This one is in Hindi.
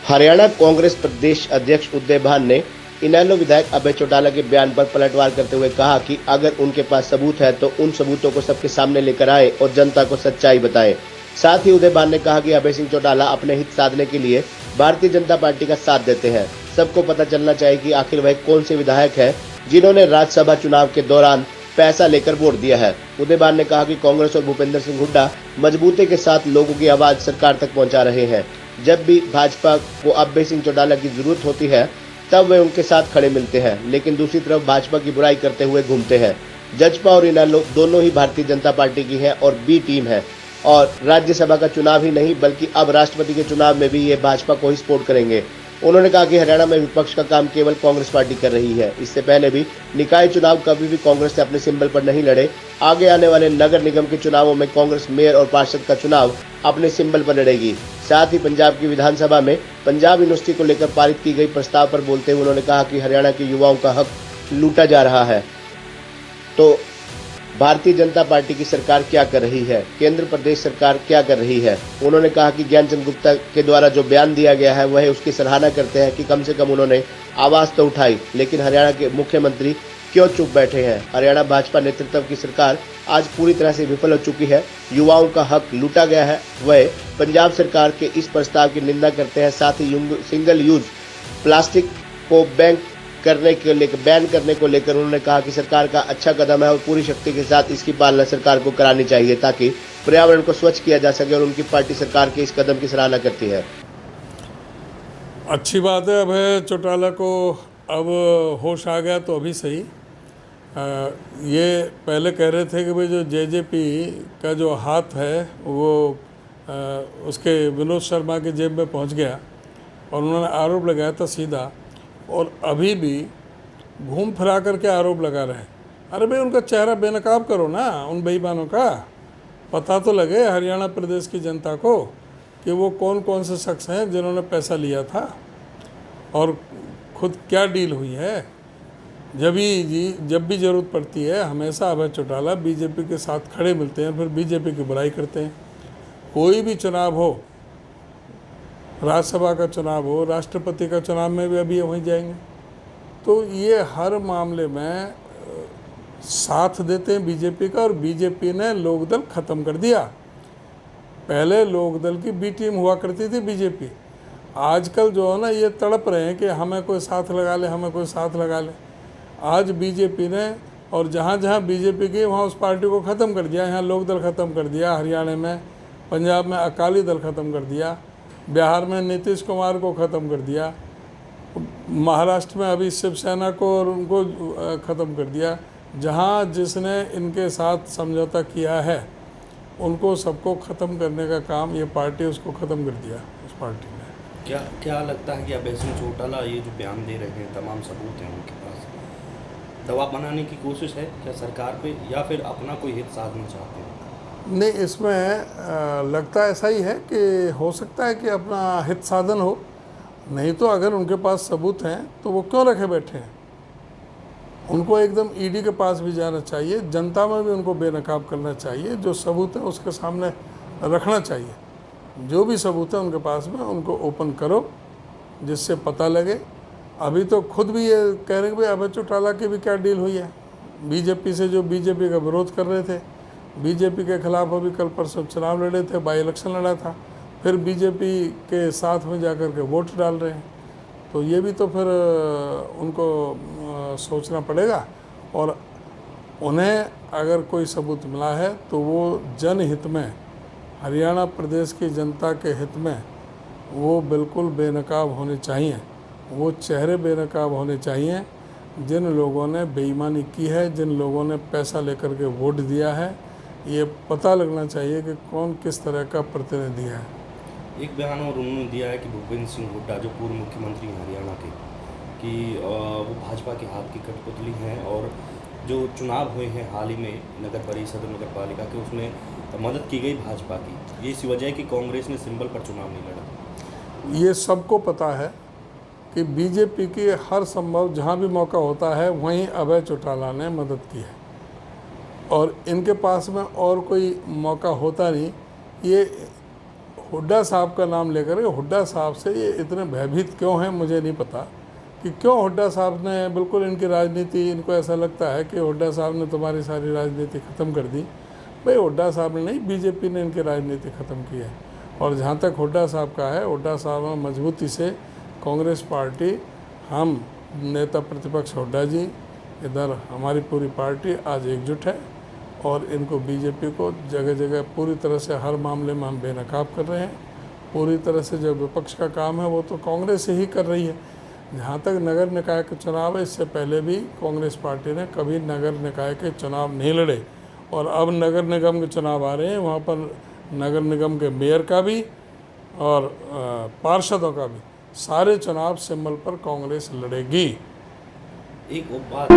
हरियाणा कांग्रेस प्रदेश अध्यक्ष उदय भान ने इनेलो विधायक अभय चौटाला के बयान पर पलटवार करते हुए कहा कि अगर उनके पास सबूत है तो उन सबूतों को सबके सामने लेकर आए और जनता को सच्चाई बताएं। साथ ही उदय भान ने कहा कि अभय सिंह चौटाला अपने हित साधने के लिए भारतीय जनता पार्टी का साथ देते हैं। सबको पता चलना चाहिए कि आखिर वह कौन से विधायक है जिन्होंने राज्यसभा चुनाव के दौरान पैसा लेकर वोट दिया है। उदय भान ने कहा कि कांग्रेस और भूपेंद्र सिंह हुड्डा मजबूती के साथ लोगों की आवाज सरकार तक पहुंचा रहे हैं। जब भी भाजपा को अभय सिंह चौटाला की जरूरत होती है तब वे उनके साथ खड़े मिलते हैं, लेकिन दूसरी तरफ भाजपा की बुराई करते हुए घूमते हैं। जजपा और इनेलो दोनों ही भारतीय जनता पार्टी की है और बी टीम है और राज्यसभा का चुनाव ही नहीं बल्कि अब राष्ट्रपति के चुनाव में भी ये भाजपा को ही सपोर्ट करेंगे। उन्होंने कहा कि हरियाणा में विपक्ष का काम केवल कांग्रेस पार्टी कर रही है। इससे पहले भी निकाय चुनाव कभी भी कांग्रेस ने अपने सिंबल पर नहीं लड़े। आगे आने वाले नगर निगम के चुनावों में कांग्रेस मेयर और पार्षद का चुनाव अपने सिंबल पर लड़ेगी। साथ ही पंजाब की विधानसभा में पंजाब यूनिवर्सिटी को लेकर पारित की गई प्रस्ताव पर बोलते हुए उन्होंने कहा कि हरियाणा के युवाओं का हक लूटा जा रहा है। तो भारतीय जनता पार्टी की सरकार क्या कर रही है, केंद्र प्रदेश सरकार क्या कर रही है। उन्होंने कहा कि ज्ञानचंद गुप्ता के द्वारा जो बयान दिया गया है वह उसकी सराहना करते हैं कि कम से कम उन्होंने आवाज तो उठाई, लेकिन हरियाणा के मुख्यमंत्री क्यों चुप बैठे हैं। हरियाणा भाजपा नेतृत्व की सरकार आज पूरी तरह से विफल हो चुकी है। युवाओं का हक लूटा गया है। वह पंजाब सरकार के इस प्रस्ताव की निंदा करते हैं। साथ ही सिंगल यूज प्लास्टिक को बैन करने को लेकर उन्होंने कहा कि सरकार का अच्छा कदम है और पूरी शक्ति के साथ इसकी पालना सरकार को करानी चाहिए ताकि पर्यावरण को स्वच्छ किया जा सके और उनकी पार्टी सरकार के इस कदम की सराहना करती है। अच्छी बात है, अभय चौटाला को अब होश आ गया तो अभी सही। ये पहले कह रहे थे कि भाई जो जेजेपी का जो हाथ है वो उसके विनोद शर्मा के जेब में पहुंच गया और उन्होंने आरोप लगाया था सीधा, और अभी भी घूम फिरा करके आरोप लगा रहे हैं। अरे भाई उनका चेहरा बेनकाब करो ना, उन बेईमानों का पता तो लगे हरियाणा प्रदेश की जनता को कि वो कौन कौन से शख्स हैं जिन्होंने पैसा लिया था और खुद क्या डील हुई है। जब भी ज़रूरत पड़ती है हमेशा अभय चौटाला बीजेपी के साथ खड़े मिलते हैं, फिर बीजेपी की बुराई करते हैं। कोई भी चुनाव हो, राज्यसभा का चुनाव हो, राष्ट्रपति का चुनाव में भी अभी वहीं जाएंगे। तो ये हर मामले में साथ देते हैं बीजेपी का, और बीजेपी ने लोकदल ख़त्म कर दिया। पहले लोकदल की बी टीम हुआ करती थी बीजेपी। आजकल जो है ना ये तड़प रहे हैं कि हमें कोई साथ लगा ले, हमें कोई साथ लगा ले। आज बीजेपी ने, और जहाँ जहाँ बीजेपी गई वहाँ उस पार्टी को ख़त्म कर दिया। यहाँ लोकदल ख़त्म कर दिया, हरियाणा में, पंजाब में अकाली दल ख़त्म कर दिया, बिहार में नीतीश कुमार को ख़त्म कर दिया, महाराष्ट्र में अभी शिवसेना को और उनको ख़त्म कर दिया। जहाँ जिसने इनके साथ समझौता किया है उनको सबको ख़त्म करने का काम ये पार्टी उसको ख़त्म कर दिया उस पार्टी ने। क्या लगता है कि अभय सिंह चौटाला ये जो बयान दे रहे हैं, तमाम सबूत हैं उनके पास, दबाव बनाने की कोशिश है क्या सरकार पे, या फिर अपना कोई हित साधना चाहते हैं? नहीं, इसमें लगता ऐसा ही है कि हो सकता है कि अपना हित साधन हो। नहीं तो अगर उनके पास सबूत हैं तो वो क्यों रखे बैठे हैं। उनको एकदम ईडी के पास भी जाना चाहिए, जनता में भी उनको बेनकाब करना चाहिए। जो सबूत है उसके सामने रखना चाहिए। जो भी सबूत है उनके पास में उनको ओपन करो जिससे पता लगे। अभी तो खुद भी ये कह रहे हैं कि भाई अभय चौटाला की भी क्या डील हुई है बीजेपी से, जो बीजेपी का विरोध कर रहे थे। बीजेपी के खिलाफ अभी कल परसों चुनाव लड़े थे, बाई इलेक्शन लड़ा था, फिर बीजेपी के साथ में जाकर के वोट डाल रहे हैं। तो ये भी तो फिर उनको सोचना पड़ेगा, और उन्हें अगर कोई सबूत मिला है तो वो जनहित में, हरियाणा प्रदेश की जनता के हित में वो बिल्कुल बेनकाब होने चाहिए। वो चेहरे बेनकाब होने चाहिए जिन लोगों ने बेईमानी की है, जिन लोगों ने पैसा लेकर के वोट दिया है। ये पता लगना चाहिए कि कौन किस तरह का प्रतिनिधि है। एक बयान और उन्होंने दिया है कि भूपेंद्र सिंह हुड्डा जो पूर्व मुख्यमंत्री हैं हरियाणा के, कि वो भाजपा के हाथ की कठपुतली हैं, और जो चुनाव हुए हैं हाल ही में नगर परिषद और नगर पालिका के, उसमें मदद की गई भाजपा की। ये इसी वजह है कि कांग्रेस ने सिंबल पर चुनाव नहीं लड़ा। ये सबको पता है कि बीजेपी की हर संभव जहाँ भी मौका होता है वहीं अभय चौटाला ने मदद की है, और इनके पास में और कोई मौका होता नहीं। ये हुड्डा साहब का नाम लेकर के हुड्डा साहब से ये इतने भयभीत क्यों हैं मुझे नहीं पता कि क्यों हुड्डा साहब ने बिल्कुल इनकी राजनीति, इनको ऐसा लगता है कि हुड्डा साहब ने तुम्हारी सारी राजनीति ख़त्म कर दी। भाई हुड्डा साहब ने नहीं, बीजेपी ने इनकी राजनीति ख़त्म की है। और जहाँ तक हुड्डा साहब का है, हुड्डा साहब में मजबूती से कांग्रेस पार्टी, हम नेता प्रतिपक्ष हुड्डा जी, इधर हमारी पूरी पार्टी आज एकजुट है और इनको बीजेपी को जगह जगह पूरी तरह से हर मामले में हम बेनकाब कर रहे हैं। पूरी तरह से जो विपक्ष का काम है वो तो कांग्रेस ही कर रही है। जहाँ तक नगर निकाय के चुनाव है, इससे पहले भी कांग्रेस पार्टी ने कभी नगर निकाय के चुनाव नहीं लड़े और अब नगर निगम के चुनाव आ रहे हैं, वहाँ पर नगर निगम के मेयर का भी और पार्षदों का भी सारे चुनाव सिंबल पर कांग्रेस लड़ेगी। एक बात